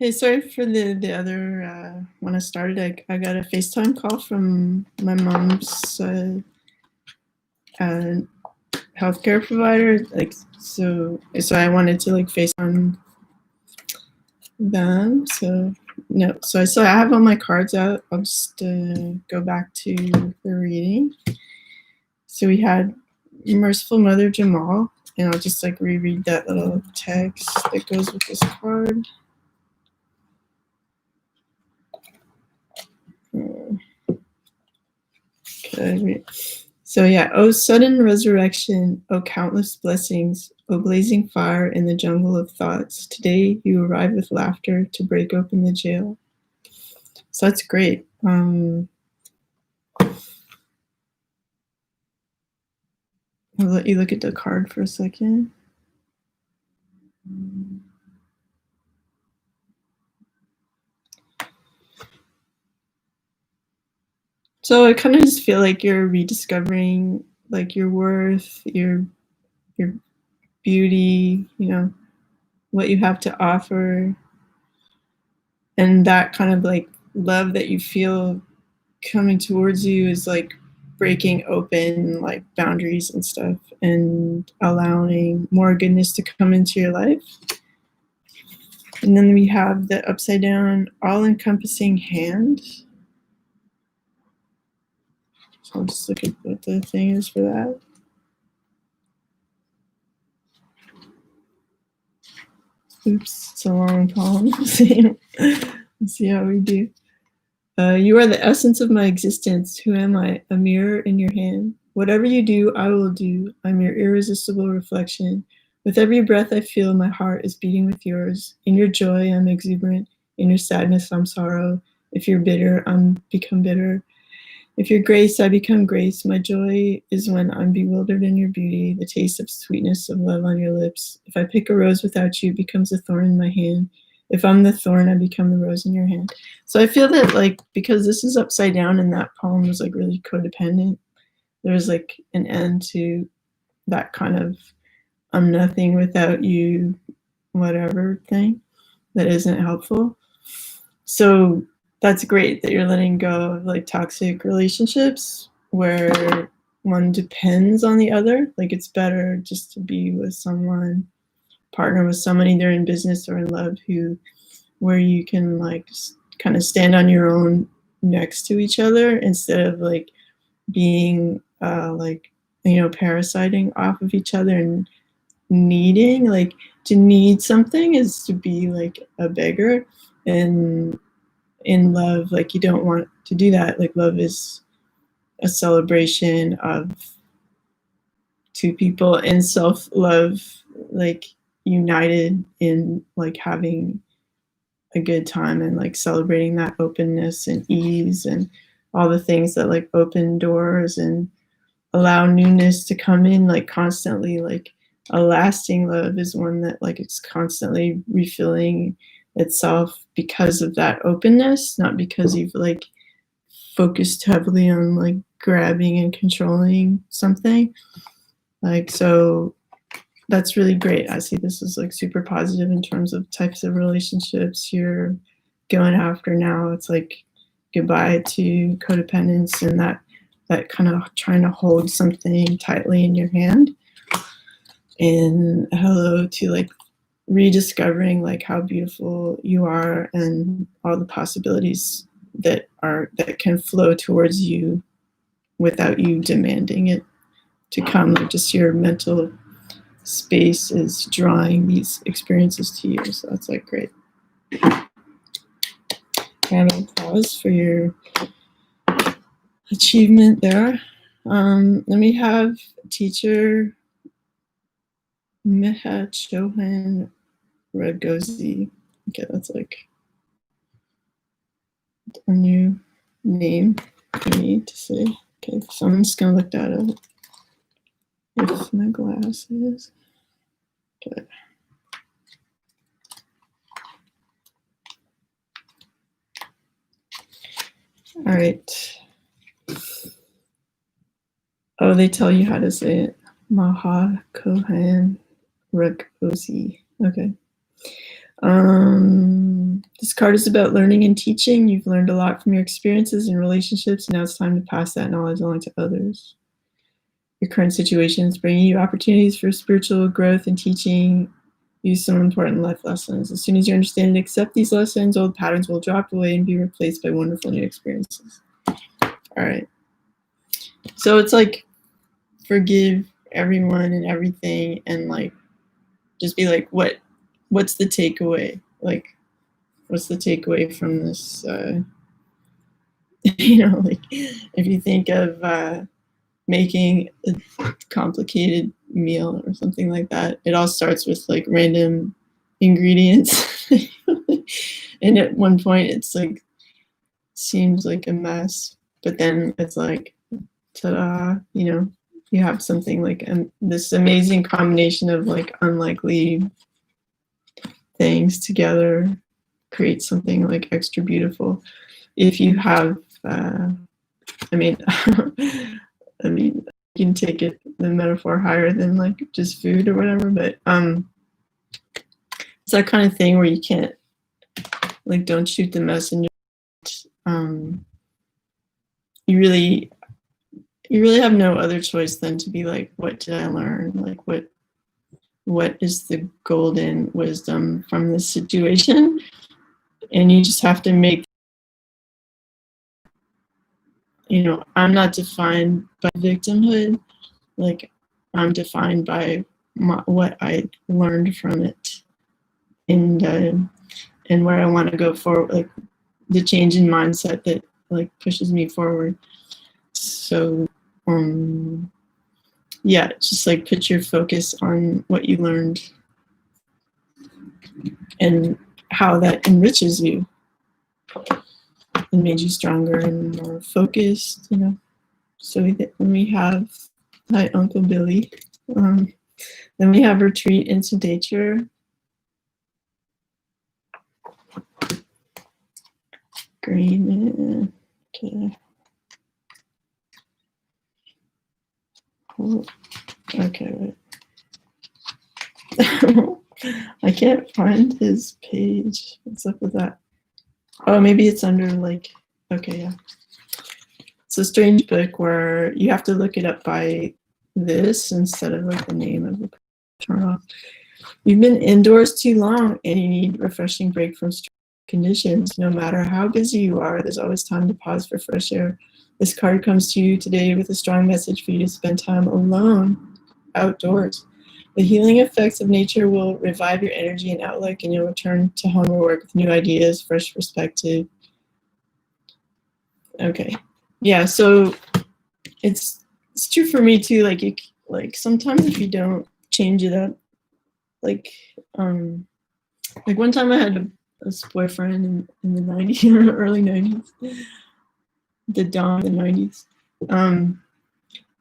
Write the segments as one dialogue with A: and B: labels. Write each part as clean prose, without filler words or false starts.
A: Hey, sorry for the other when I started. I got a FaceTime call from my mom's uh, healthcare provider. So I wanted to like FaceTime them. So no, so I have all my cards out. I'll just go back to the reading. So we had Merciful Mother Jamal, and I'll just like reread that little text that goes with this card. Okay. So yeah, oh sudden resurrection, oh countless blessings, oh blazing fire in the jungle of thoughts. Today you arrive with laughter to break open the jail. So that's great. I'll let you look at the card for a second. So I kind of just feel like you're rediscovering like your worth, your beauty, you know, what you have to offer, and that kind of like love that you feel coming towards you is like breaking open like boundaries and stuff and allowing more goodness to come into your life. And then we have the upside down all-encompassing hand. So I'll just look at what the thing is for that. Oops, it's a long poem. Let's see how we do. You are the essence of my existence. Who am I? A mirror in your hand. Whatever you do, I will do. I'm your irresistible reflection. With every breath I feel, my heart is beating with yours. In your joy, I'm exuberant. In your sadness, I'm sorrow. If you're bitter, I'm become bitter. If you're grace, I become grace. My joy is when I'm bewildered in your beauty, the taste of sweetness of love on your lips. If I pick a rose without you, it becomes a thorn in my hand. If I'm the thorn, I become the rose in your hand. So I feel that like, because this is upside down and that poem was like really codependent, there's like an end to that kind of I'm nothing without you, whatever thing that isn't helpful. So that's great that you're letting go of like toxic relationships where one depends on the other. Like it's better just to be with someone, partner with someone either in business or in love where you can like kind of stand on your own next to each other instead of like being like, you know, parasiting off of each other and needing. Like to need something is to be like a beggar, and in love, like you don't want to do that. Like love is a celebration of two people in self-love, like united in like having a good time and like celebrating that openness and ease and all the things that like open doors and allow newness to come in like constantly. Like a lasting love is one that like it's constantly refilling itself because of that openness, not because you've like focused heavily on like grabbing and controlling something. Like, so that's really great. I see this as like super positive in terms of types of relationships you're going after now. It's like goodbye to codependence and that kind of trying to hold something tightly in your hand, and hello to like rediscovering like how beautiful you are and all the possibilities that can flow towards you without you demanding it to come. Like just your mental space is drawing these experiences to you. So that's like great. Round of applause for your achievement there. Then we have teacher Meha Chohan Ragosi. Okay, that's like a new name for me to say. Okay, so I'm just gonna look that up with my glasses. Okay. All right. Oh, they tell you how to say it. Maha Kohan Ragosi. Okay. This card is about learning and teaching. You've learned a lot from your experiences and relationships. Now it's time to pass that knowledge along to others. Your current situation is bringing you opportunities for spiritual growth and teaching you some important life lessons. As soon as you understand and accept these lessons, old patterns will drop away and be replaced by wonderful new experiences. All right. So it's like forgive everyone and everything, and like just be like, what's the takeaway? Like, what's the takeaway from this? Like if you think of making a complicated meal or something like that, it all starts with like random ingredients. And at one point it's like seems like a mess, but then it's like ta-da, you have something like this amazing combination of like unlikely things together create something like extra beautiful. If you have I mean you can take it the metaphor higher than like just food or whatever, but it's that kind of thing where you can't like don't shoot the messenger. You really have no other choice than to be like, what did I learn? Like what is the golden wisdom from this situation? And you just have to make, I'm not defined by victimhood. Like I'm defined by what I learned from it, and where I want to go forward, like the change in mindset that like pushes me forward. So yeah, just like put your focus on what you learned and how that enriches you and made you stronger and more focused, So then we have, hi Uncle Billy. Then we have retreat into nature. Green, okay. Okay, wait. I can't find his page. What's up with that? Oh, maybe it's under like, okay, yeah. It's a strange book where you have to look it up by this instead of like the name of the journal. You've been indoors too long and you need a refreshing break from stress conditions. No matter how busy you are, there's always time to pause for fresh air. This card comes to you today with a strong message for you to spend time alone outdoors. The healing effects of nature will revive your energy and outlook, and you'll return to home or work with new ideas, fresh perspective. Okay. Yeah, so it's true for me too. Like sometimes if you don't change it up, like one time I had a boyfriend in the 90s or early 90s, the dawn of the 90s. And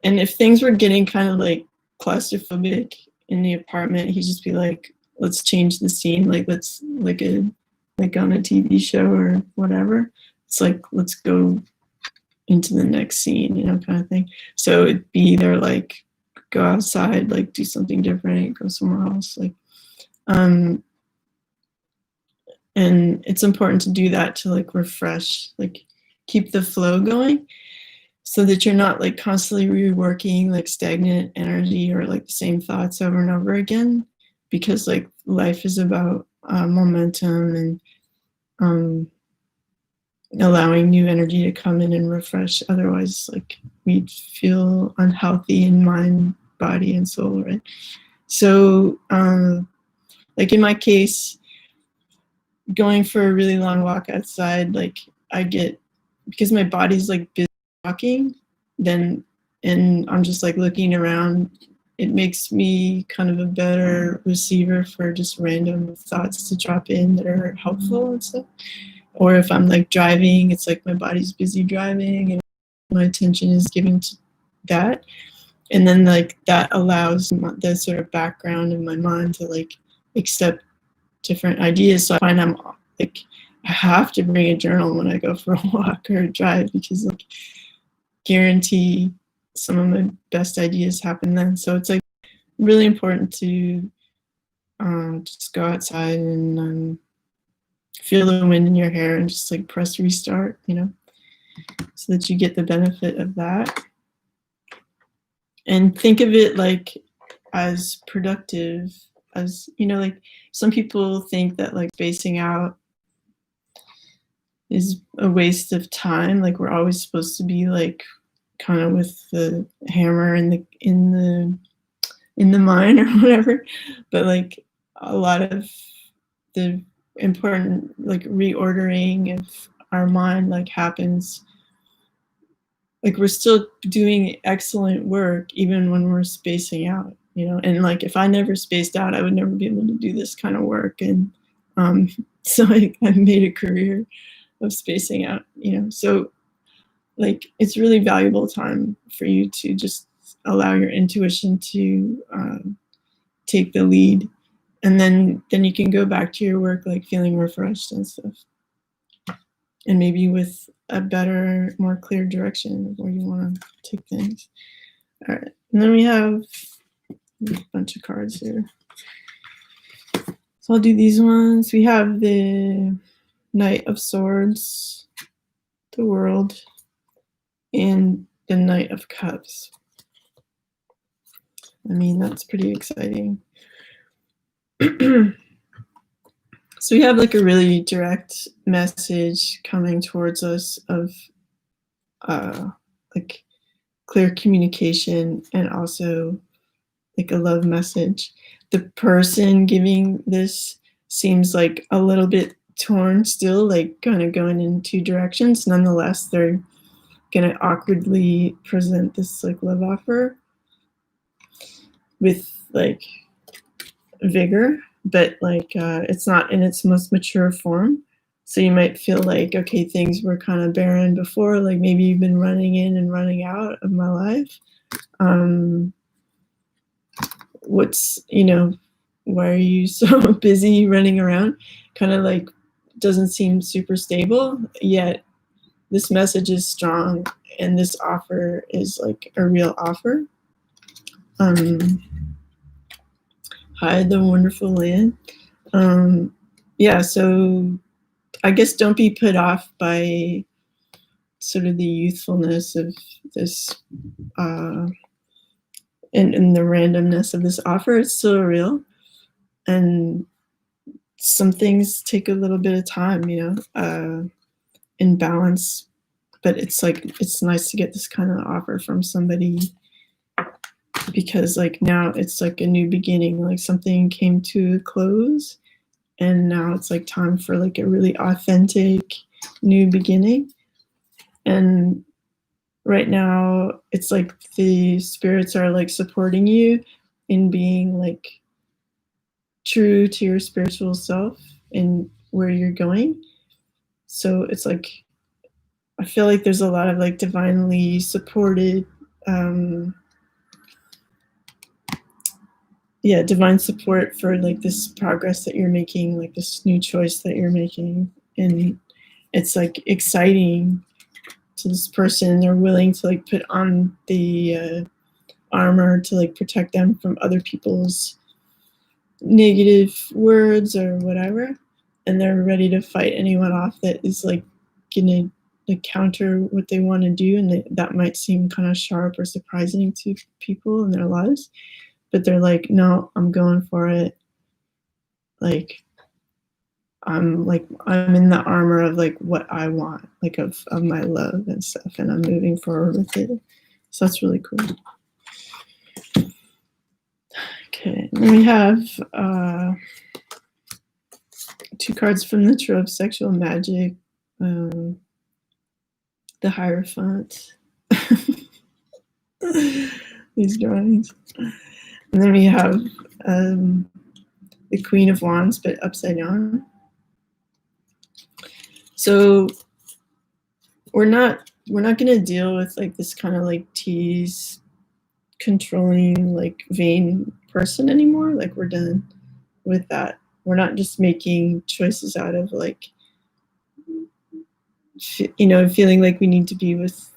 A: if things were getting kind of like claustrophobic in the apartment, he'd just be like, let's change the scene. Like let's like on a TV show or whatever. It's like, let's go into the next scene, kind of thing. So it'd be either like go outside, like do something different, go somewhere else. Like, and it's important to do that to like refresh, like keep the flow going so that you're not like constantly reworking like stagnant energy or like the same thoughts over and over again, because like life is about momentum and allowing new energy to come in and refresh. Otherwise, like we'd feel unhealthy in mind, body, and soul, right? So like in my case, going for a really long walk outside, like I get, because my body's like busy walking, then, and I'm just like looking around, it makes me kind of a better receiver for just random thoughts to drop in that are helpful and stuff. Or if I'm like driving, it's like my body's busy driving and my attention is given to that. And then like that allows the sort of background in my mind to like accept different ideas. So I find I'm like, I have to bring a journal when I go for a walk or a drive, because like guarantee some of my best ideas happen then. So it's like really important to just go outside and feel the wind in your hair and just like press restart, you know, so that you get the benefit of that. And think of it like as productive, as, you know, like some people think that like spacing out is a waste of time. Like we're always supposed to be like kind of with the hammer in the mine or whatever. But like a lot of the important like reordering of our mind like happens, like we're still doing excellent work even when we're spacing out, you know. And like if I never spaced out, I would never be able to do this kind of work. And so I've made a career of spacing out, you know. So like it's really valuable time for you to just allow your intuition to take the lead, and then you can go back to your work like feeling refreshed and stuff, and maybe with a better, more clear direction of where you want to take things. All right, and then we have a bunch of cards here, so I'll do these ones. We have the Knight of Swords, the World, and the Knight of Cups. I mean, that's pretty exciting. So we have like a really direct message coming towards us of like clear communication, and also like a love message. The person giving this seems like a little bit torn still, like kind of going in two directions. Nonetheless, they're gonna awkwardly present this like love offer with like vigor, but like it's not in its most mature form. So you might feel like, okay, things were kind of barren before, like maybe you've been running in and running out of my life. What's, you know, why are you so busy running around? Kind of like doesn't seem super stable, yet this message is strong, and this offer is like a real offer. Hi, the wonderful land. Yeah, so I guess don't be put off by sort of the youthfulness of this and the randomness of this offer. It's still real, and some things take a little bit of time, you know, in balance. But it's like, it's nice to get this kind of offer from somebody, because like now it's like a new beginning, like something came to a close, and now it's like time for like a really authentic new beginning. And right now it's like the spirits are like supporting you in being like true to your spiritual self and where you're going. So it's like, I feel like there's a lot of like divinely supported divine support for like this progress that you're making, like this new choice that you're making. And it's like exciting to this person. They're willing to like put on the armor to like protect them from other people's negative words or whatever, and they're ready to fight anyone off that is like gonna like counter what they want to do. And that might seem kind of sharp or surprising to people in their lives, but they're like, no, I'm going for it. Like I'm in the armor of like what I want, like of my love and stuff, and I'm moving forward with it. So that's really cool. Okay, and then we have two cards from the Tarot of Sexual Magic, the Hierophant. These drawings. And then we have the Queen of Wands, but upside down. So we're not going to deal with like this kind of like tease, controlling, like vain person anymore. Like we're done with that. We're not just making choices out of like, you know, feeling like we need to be with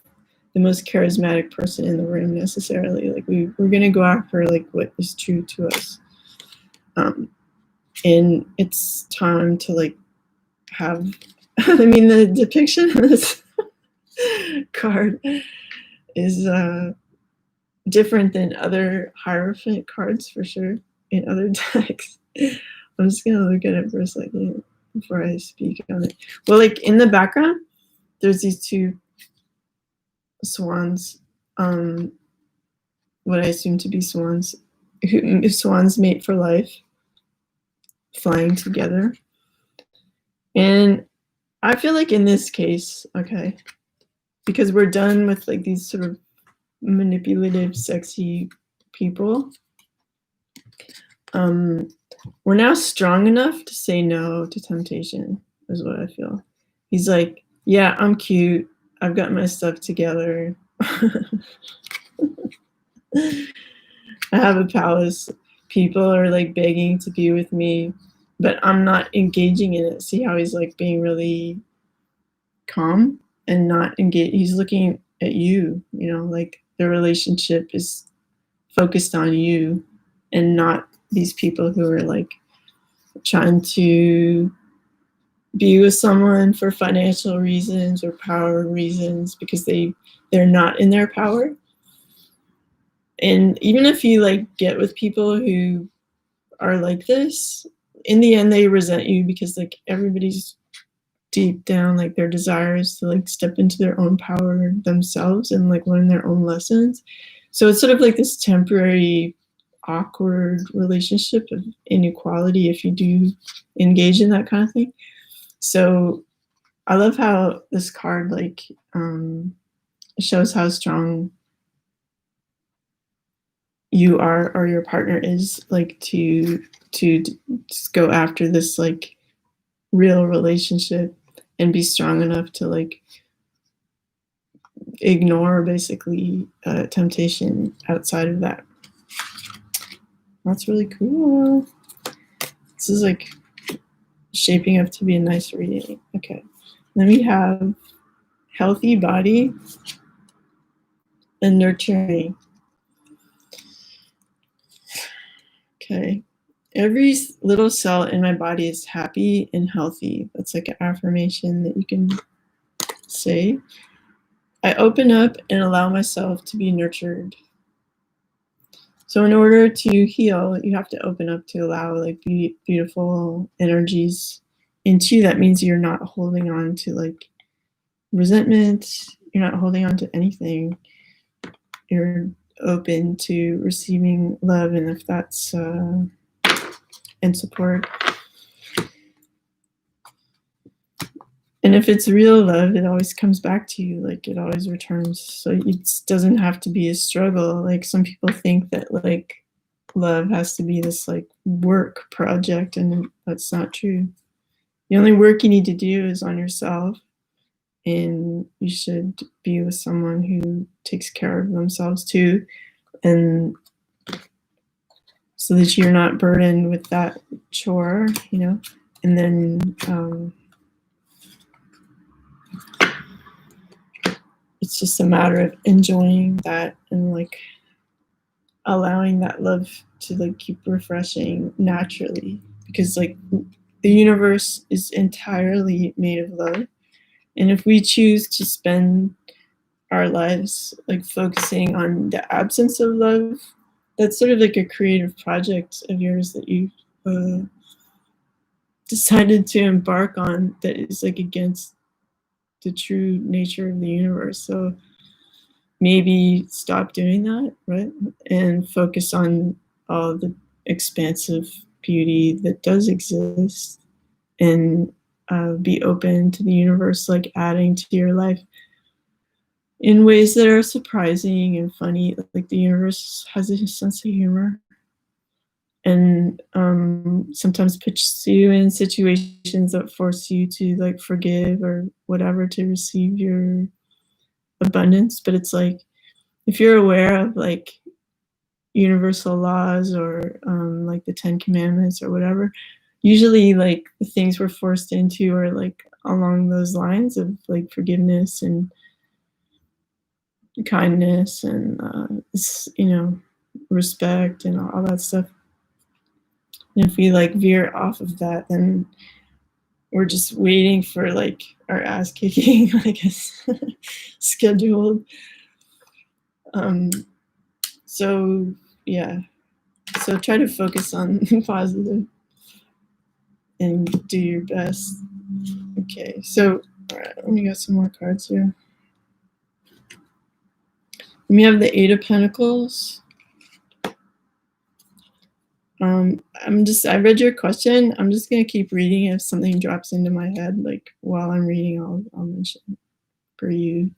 A: the most charismatic person in the room necessarily. Like we're going to go after like what is true to us. and it's time to like have, I mean, the depiction of this card is different than other Hierophant cards for sure in other decks. I'm just gonna look at it for a second before I speak on it. Well, like in the background, there's these two swans, what I assume to be swans, swans mate for life, flying together. And I feel like in this case, okay, because we're done with like these sort of manipulative, sexy people, we're now strong enough to say no to temptation, is what I feel. He's like, yeah, I'm cute. I've got my stuff together. I have a palace. People are like begging to be with me, but I'm not engaging in it. See how he's like being really calm and not engaged. He's looking at you, you know, like the relationship is focused on you and not these people who are like trying to be with someone for financial reasons or power reasons because they're not in their power. And even if you like get with people who are like this, in the end they resent you because like everybody's deep down, like their desire is to like step into their own power themselves and like learn their own lessons. So it's sort of like this temporary awkward relationship of inequality if you do engage in that kind of thing. So I love how this card like shows how strong you are or your partner is like to go after this like real relationship and be strong enough to like ignore basically temptation outside of that. That's really cool. This is like shaping up to be a nice reading. Okay, then we have healthy body and nurturing. Okay, every little cell in my body is happy and healthy. That's like an affirmation that you can say. I open up and allow myself to be nurtured. So in order to heal, you have to open up to allow like beautiful energies into you. That means you're not holding on to like resentment. You're not holding on to anything. You're open to receiving love, and if that's and support. And if it's real love, it always comes back to you, like it always returns. So it doesn't have to be a struggle. Like some people think that like love has to be this like work project, and that's not true. The only work you need to do is on yourself, and you should be with someone who takes care of themselves too, and so that you're not burdened with that chore, you know. And then it's just a matter of enjoying that and like allowing that love to like keep refreshing naturally, because like the universe is entirely made of love, and if we choose to spend our lives like focusing on the absence of love, that's sort of like a creative project of yours that you decided to embark on that is like against the true nature of the universe. So maybe stop doing that, right? And focus on all the expansive beauty that does exist, and be open to the universe, like adding to your life in ways that are surprising and funny. Like the universe has a sense of humor, and sometimes puts you in situations that force you to like forgive or whatever to receive your abundance. But it's like if you're aware of like universal laws or like the 10 Commandments or whatever, usually like the things we're forced into are like along those lines of like forgiveness and kindness and you know, respect and all that stuff. And if we like veer off of that, then we're just waiting for like our ass kicking, I guess, scheduled. So yeah, so try to focus on positive and do your best. Okay, so all right, let me get some more cards here. We have the Eight of Pentacles. I read your question. I'm just gonna keep reading. If something drops into my head, like while I'm reading, I'll mention it for you,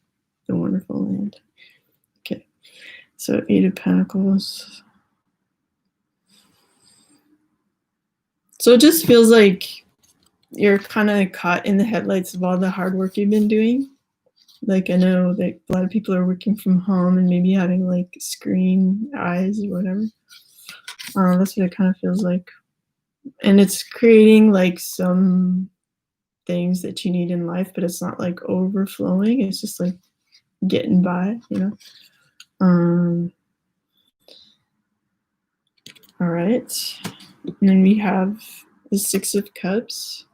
A: the wonderful land. Okay, so Eight of Pentacles. So it just feels like you're kind of caught in the headlights of all the hard work you've been doing. Like I know that a lot of people are working from home and maybe having like screen eyes or whatever. That's what it kind of feels like. And it's creating like some things that you need in life, but it's not like overflowing. It's just like getting by, you know. All right. And then we have the Six of Cups.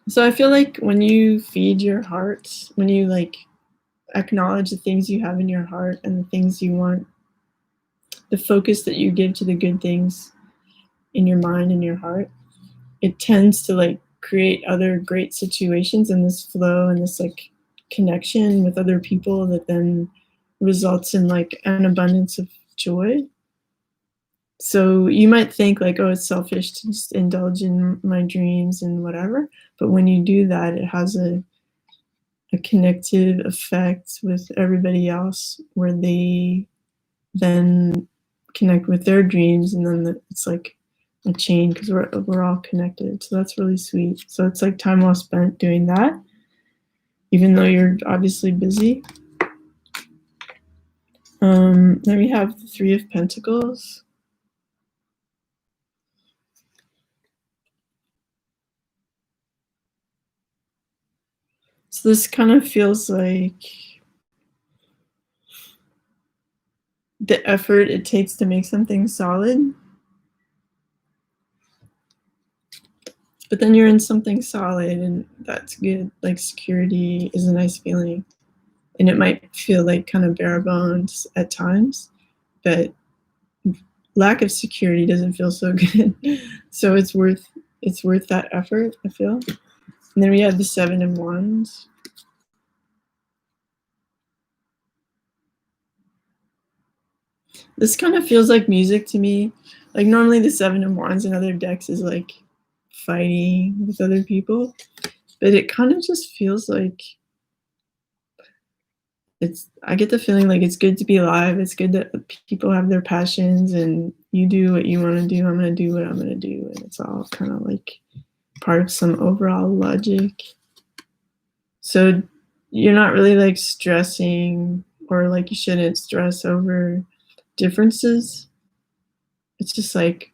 A: So I feel like when you feed your heart, when you like acknowledge the things you have in your heart and the things you want, the focus that you give to the good things in your mind and your heart, it tends to like create other great situations and this flow and this like connection with other people that then results in like an abundance of joy. So you might think like, oh, it's selfish to just indulge in my dreams and whatever. But when you do that, it has a connective effect with everybody else where they then connect with their dreams. And then it's like a chain because we're all connected. So that's really sweet. So it's like time well spent doing that, even though you're obviously busy. Then we have the Three of Pentacles. So this kind of feels like the effort it takes to make something solid. But then you're in something solid and that's good. Like security is a nice feeling. And it might feel like kind of bare bones at times, but lack of security doesn't feel so good. So it's worth that effort, I feel. And then we have the Seven of Wands. This kind of feels like music to me. Like normally the Seven of Wands in other decks is like fighting with other people, but it kind of just feels like I get the feeling like it's good to be alive. It's good that people have their passions and you do what you want to do. I'm going to do what I'm going to do. And it's all kind of like part of some overall logic. So you're not really like stressing, or like you shouldn't stress over differences. It's just like,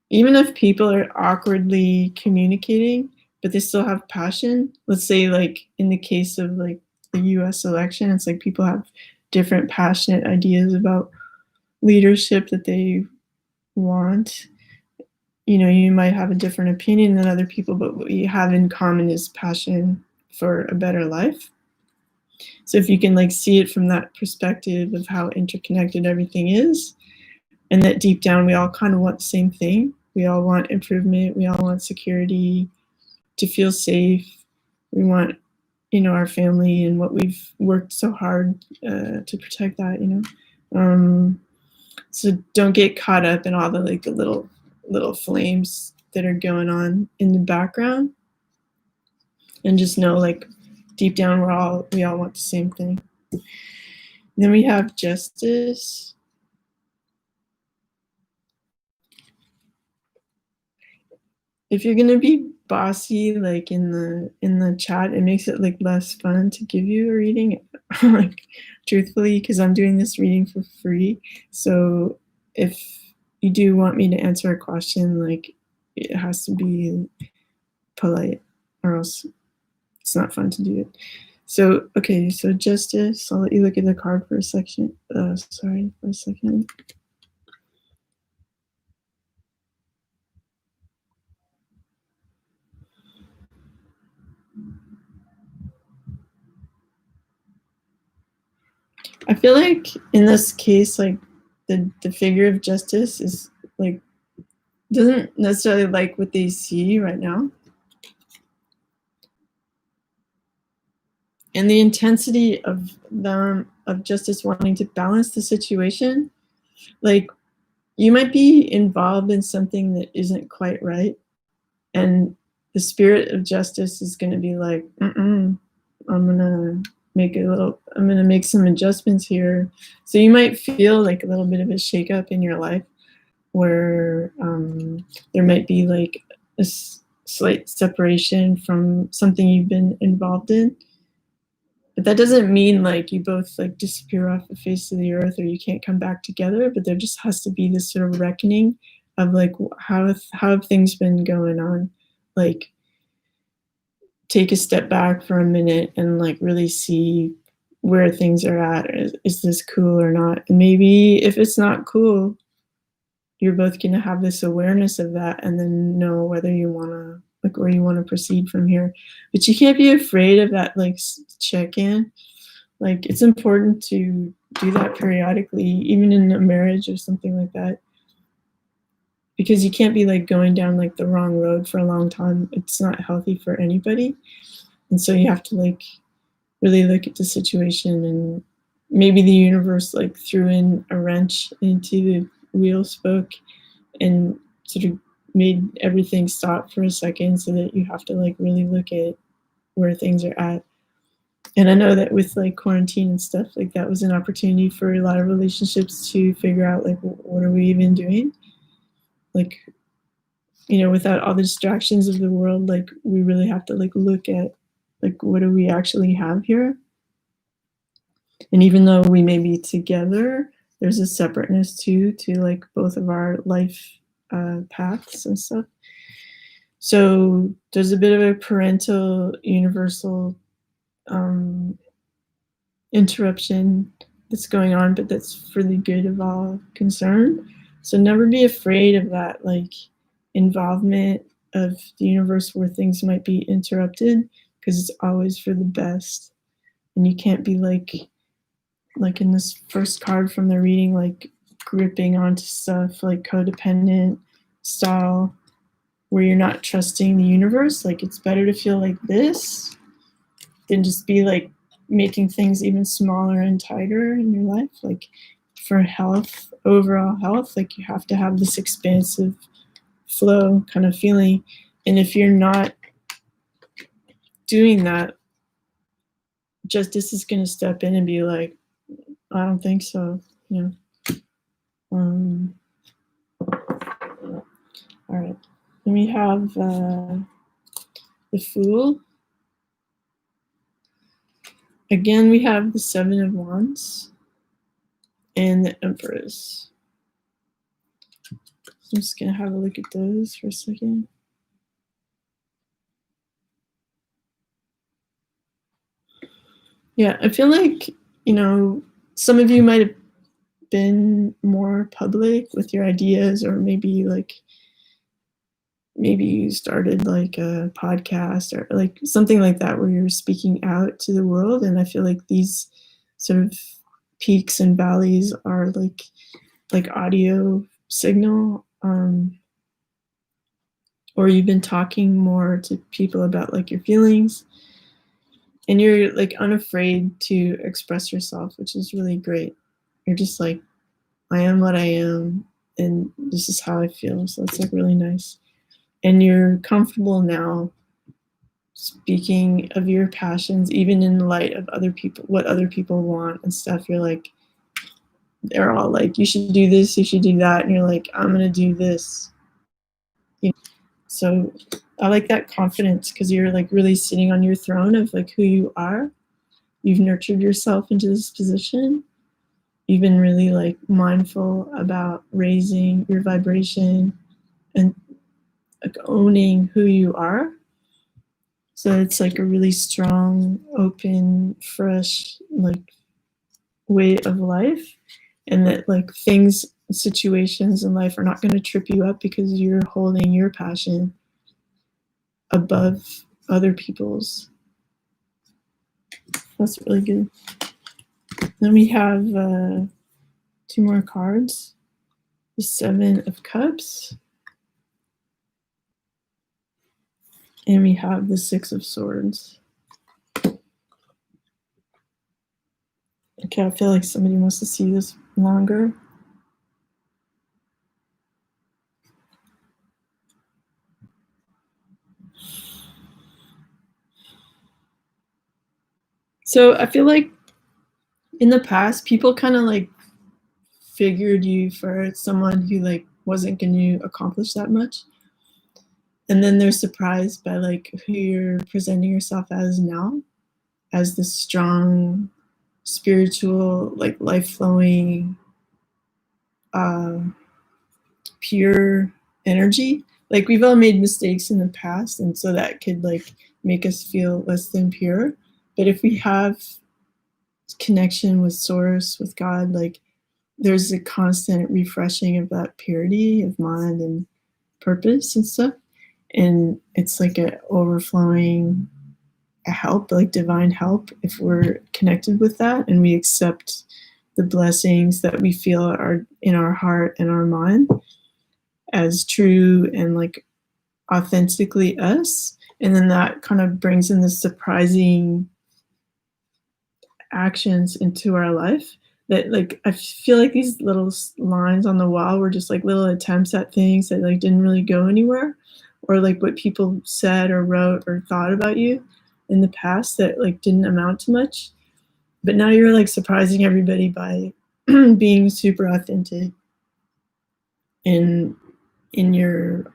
A: even if people are awkwardly communicating, but they still have passion, let's say like in the case of like the US election, it's like people have different passionate ideas about leadership that they want. You know, you might have a different opinion than other people, but what you have in common is passion for a better life. So if you can like see it from that perspective of how interconnected everything is, and that deep down we all kind of want the same thing. We all want improvement. We all want security, to feel safe. We want, you know, our family and what we've worked so hard to protect that, you know. So don't get caught up in all the like the little flames that are going on in the background, and just know like deep down we all want the same thing. And then we have Justice. If you're gonna be bossy like in the chat, it makes it like less fun to give you a reading, like truthfully, because I'm doing this reading for free. So if you do want me to answer a question, like it has to be polite, or else it's not fun to do it. So, okay, so justice, I'll let you look at the card for a second. Sorry, for a second. I feel like in this case, like the figure of justice is like, doesn't necessarily like what they see right now. And the intensity of them, of justice wanting to balance the situation, like you might be involved in something that isn't quite right, and the spirit of justice is going to be like, I'm gonna make some adjustments here. So you might feel like a little bit of a shakeup in your life, where there might be like a slight separation from something you've been involved in. But that doesn't mean like you both like disappear off the face of the earth or you can't come back together. But there just has to be this sort of reckoning of like, how have things been going on? Like, take a step back for a minute and like really see where things are at. Is this cool or not? And maybe if it's not cool, you're both going to have this awareness of that and then know whether you want to, like, where you want to proceed from here. But you can't be afraid of that, like, check in. Like, it's important to do that periodically, even in a marriage or something like that, because you can't be like going down like the wrong road for a long time. It's not healthy for anybody. And so you have to like really look at the situation, and maybe the universe like threw in a wrench into the wheel spoke and sort of made everything stop for a second, so that you have to like really look at where things are at. And I know that with like quarantine and stuff, like that was an opportunity for a lot of relationships to figure out like, what are we even doing? Like, you know, without all the distractions of the world, like we really have to like look at like, what do we actually have here? And even though we may be together, there's a separateness too, to like both of our life paths and stuff. So there's a bit of a parental universal interruption that's going on, but that's for the good of all concerned. So never be afraid of that, like, involvement of the universe where things might be interrupted, because it's always for the best. And you can't be like in this first card from the reading, like gripping onto stuff like codependent style, where you're not trusting the universe. Like, it's better to feel like this than just be like making things even smaller and tighter in your life. Like, for health, overall health, like you have to have this expansive flow kind of feeling. And if you're not doing that, justice is going to step in and be like, I don't think so. You know. All right. Then we have the Fool. Again, we have the Seven of Wands and the Empress. So I'm just going to have a look at those for a second. Yeah, I feel like, you know, some of you might have been more public with your ideas, or maybe you started like a podcast or like something like that, where you're speaking out to the world. And I feel like these sort of peaks and valleys are like audio signal, or you've been talking more to people about like your feelings, and you're like unafraid to express yourself, which is really great. You're just like, I am what I am, and this is how I feel. So it's like really nice. And you're comfortable now speaking of your passions, even in light of other people, what other people want and stuff. You're like, they're all like, you should do this, you should do that. And you're like, I'm going to do this. You know? So I like that confidence, because you're like really sitting on your throne of like who you are. You've nurtured yourself into this position. You've been really like mindful about raising your vibration and like owning who you are. So it's like a really strong, open, fresh, like way of life, and that like things, situations in life are not going to trip you up because you're holding your passion above other people's. That's really good. Then we have 2 more cards. The 7 of Cups. And we have the 6 of Swords. Okay, I feel like somebody wants to see this longer. So I feel like in the past, people kind of like figured you for someone who like wasn't going to accomplish that much. And then they're surprised by like who you're presenting yourself as now, as this strong, spiritual, like life flowing, pure energy. Like we've all made mistakes in the past, and so that could like make us feel less than pure. But if we have connection with source, with God, like there's a constant refreshing of that purity of mind and purpose and stuff. And it's like a overflowing help, like divine help, if we're connected with that and we accept the blessings that we feel are in our heart and our mind as true and like authentically us. And then that kind of brings in the surprising actions into our life that like I feel like these little lines on the wall were just like little attempts at things that like didn't really go anywhere, or like what people said or wrote or thought about you in the past that like didn't amount to much. But now you're like surprising everybody by being super authentic in your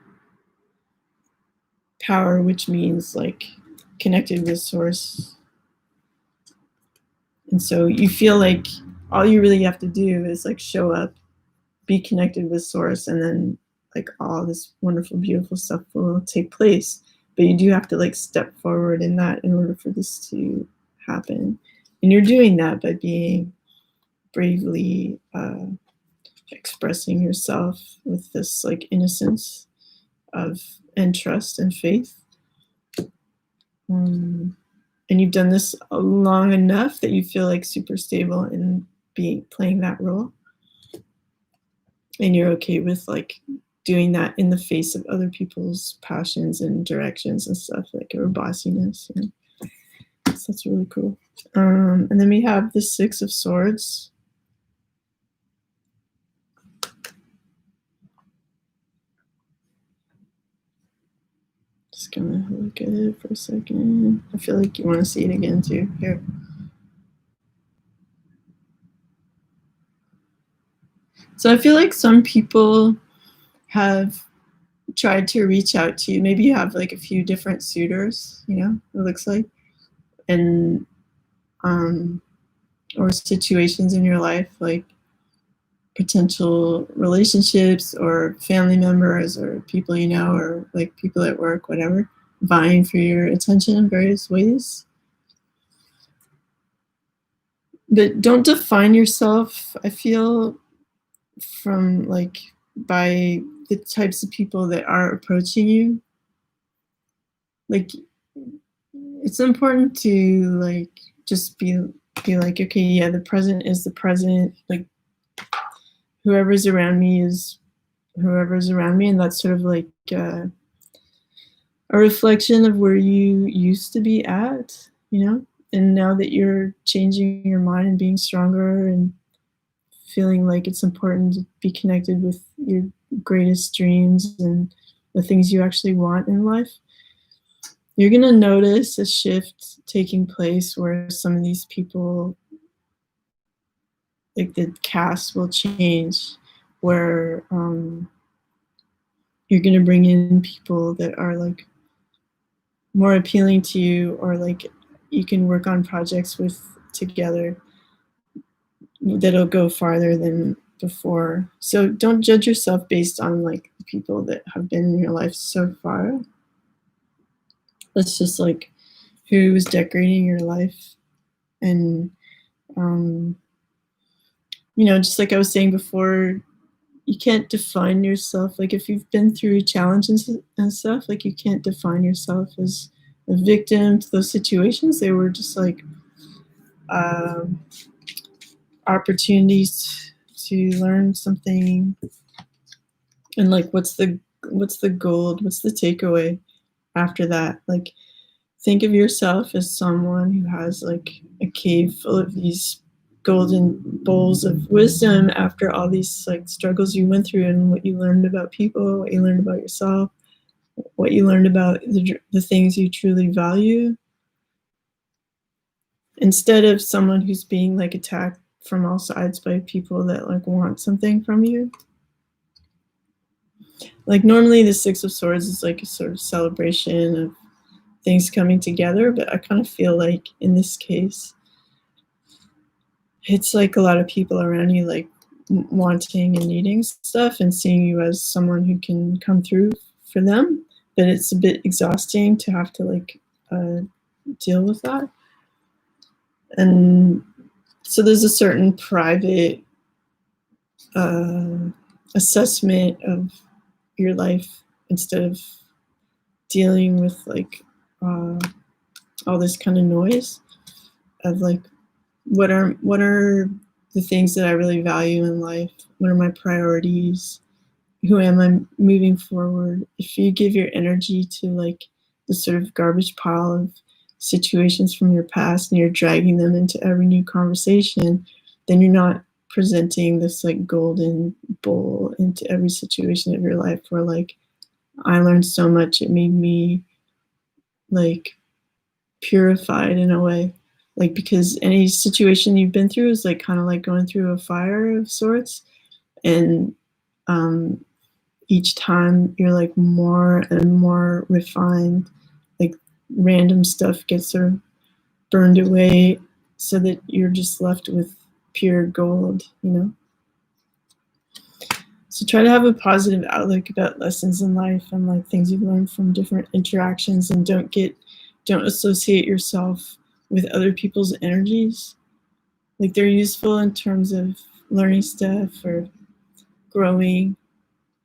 A: power, which means like connected with source. And so you feel like all you really have to do is like show up, be connected with source, and then like all this wonderful, beautiful stuff will take place. But you do have to like step forward in that in order for this to happen. And you're doing that by being bravely expressing yourself with this like innocence of and trust and faith. And you've done this long enough that you feel like super stable in playing that role, and you're okay with like doing that in the face of other people's passions and directions and stuff, like or bossiness. And so that's really cool. And then we have the 6 of Swords. Just gonna look at it for a second. I feel like you want to see it again too. Here. So I feel like some people have tried to reach out to you. Maybe you have like a few different suitors, you know, it looks like, and or situations in your life, like potential relationships or family members or people you know, or like people at work, whatever, vying for your attention in various ways. But don't define yourself, I feel, from like by the types of people that are approaching you. Like it's important to like just be like, okay, yeah, the present is the present, like whoever's around me is whoever's around me, and that's sort of like a reflection of where you used to be at, you know. And now that you're changing your mind and being stronger and feeling like it's important to be connected with your greatest dreams and the things you actually want in life, you're going to notice a shift taking place where some of these people, like the cast will change, where you're going to bring in people that are like more appealing to you, or like you can work on projects with together that'll go farther than before. So don't judge yourself based on like the people that have been in your life so far. Let's just like who was decorating your life. And just like I was saying before, you can't define yourself. Like if you've been through challenges and stuff, like you can't define yourself as a victim to those situations. They were just like opportunities to learn something. And like what's the gold, what's the takeaway after that? Like think of yourself as someone who has like a cave full of these golden bowls of wisdom after all these like struggles you went through, and what you learned about people, what you learned about yourself, what you learned about the things you truly value, instead of someone who's being like attacked from all sides by people that like want something from you. Like normally the Six of Swords is like a sort of celebration of things coming together, but I kind of feel like in this case it's like a lot of people around you like wanting and needing stuff and seeing you as someone who can come through for them, but it's a bit exhausting to have to like deal with that. And so there's a certain private assessment of your life instead of dealing with like all this kind of noise of like what are the things that I really value in life, what are my priorities, who am I moving forward. If you give your energy to like the sort of garbage pile of situations from your past and you're dragging them into every new conversation, then you're not presenting this like golden bowl into every situation of your life where like I learned so much, it made me like purified in a way. Like because any situation you've been through is like kind of like going through a fire of sorts, and each time you're like more and more refined, like random stuff gets sort of burned away so that you're just left with pure gold, So try to have a positive outlook about lessons in life and like things you've learned from different interactions, and don't associate yourself with other people's energies. Like they're useful in terms of learning stuff or growing,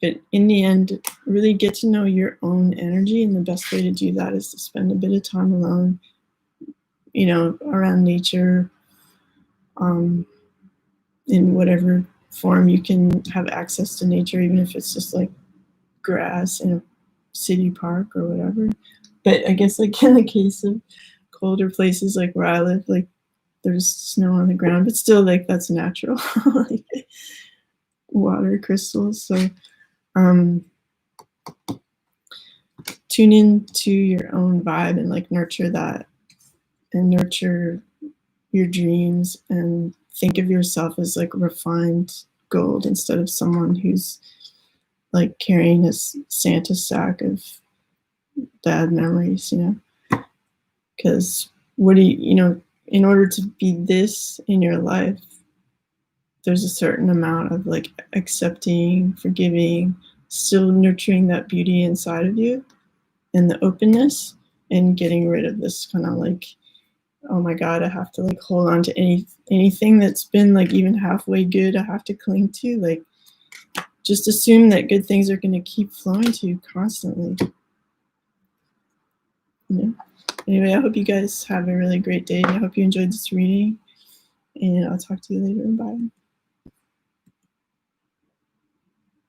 A: but in the end, really get to know your own energy, and the best way to do that is to spend a bit of time alone, around nature, in whatever form you can have access to nature, even if it's just like grass in a city park or whatever. But I guess like in the case of colder places like where I live, like there's snow on the ground, but still like that's natural, like water crystals. So tune into your own vibe and like nurture that and nurture your dreams, and think of yourself as like refined gold instead of someone who's like carrying a Santa sack of bad memories, because what do you, in order to be this in your life, there's a certain amount of like accepting, forgiving, still nurturing that beauty inside of you and the openness, and getting rid of this kind of like, oh my God, I have to like hold on to anything that's been like even halfway good, I have to cling to. Like just assume that good things are going to keep flowing to you constantly. Anyway, I hope you guys have a really great day. I hope you enjoyed this reading, and I'll talk to you later. Bye.